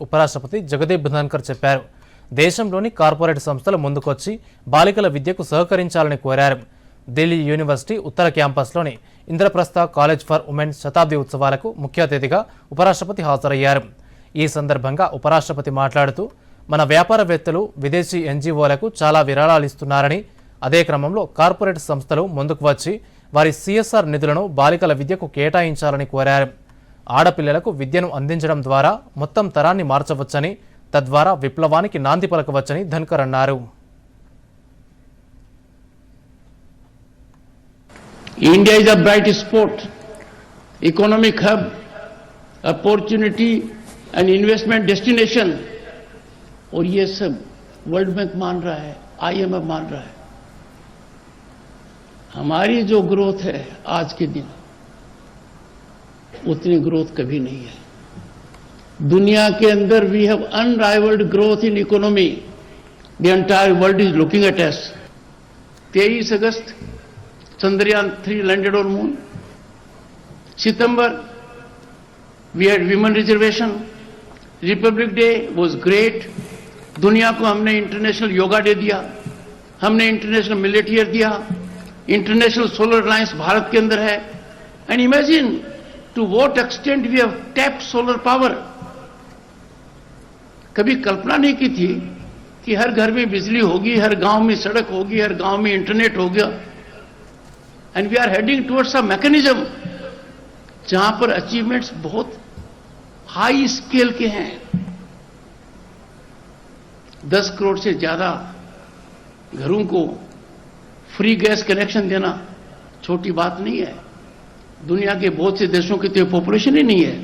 ఉపరాష్ట్రపతి జగదీప్ ధన్కర్ చెప్పారు. దేశంలోని కార్పొరేట్ సంస్థలు ముందుకొచ్చి బాలికల విద్యకు సహకరించాలని కోరారు. ఢిల్లీ యూనివర్సిటీ ఉత్తర క్యాంపస్లోని ఇంద్రప్రస్థ కాలేజ్ ఫర్ ఉమెన్ శతాబ్ది ఉత్సవాలకు ముఖ్య అతిథిగా ఉపరాష్ట్రపతి హాజరయ్యారు. ఈ సందర్భంగా ఉపరాష్ట్రపతి మాట్లాడుతూ మన వ్యాపారవేత్తలు విదేశీ ఎన్జీఓలకు చాలా విరాళాలు ఇస్తున్నారని, అదే క్రమంలో కార్పొరేట్ సంస్థలు ముందుకు వచ్చి వారి సిఎస్ఆర్ నిధులను బాలికల విద్యకు కేటాయించాలని కోరారు. ఆడపిల్లలకు విద్యను అందించడం ద్వారా మొత్తం తరాన్ని మార్చవచ్చని, తద్వారా విప్లవానికి నాంది పలకవచ్చని ధన్కర్ అన్నారు. India is a bright spot, economic hub, opportunity and investment destination. और ये सब वर्ल्ड बैंक मान रहा है, IMF मान रहा है. हमारी जो ग्रोथ है आज के दिन उतनी ग्रोथ कभी नहीं है. दुनिया के अंदर we have unrivalled growth in economy. The entire world is looking at us. 23 अगस्त Chandrayaan 3 landed on moon. September we had women reservation. Republic Day was great. दुनिया को हमने इंटरनेशनल योगा डे दिया, हमने इंटरनेशनल मिलेट ईयर दिया, international solar alliance Bharat के अंदर है. And imagine to what extent we have tapped solar power. कभी कल्पना नहीं की थी कि हर घर में बिजली होगी, हर गांव में सड़क होगी, हर गांव में इंटरनेट होगा. And we are heading towards a mechanism जहां पर अचीवमेंट्स बहुत हाई स्केल के हैं. 10 करोड़ से ज्यादा घरों को फ्री गैस कनेक्शन देना छोटी बात नहीं है. दुनिया के बहुत से देशों की तो पॉपुलेशन ही नहीं है.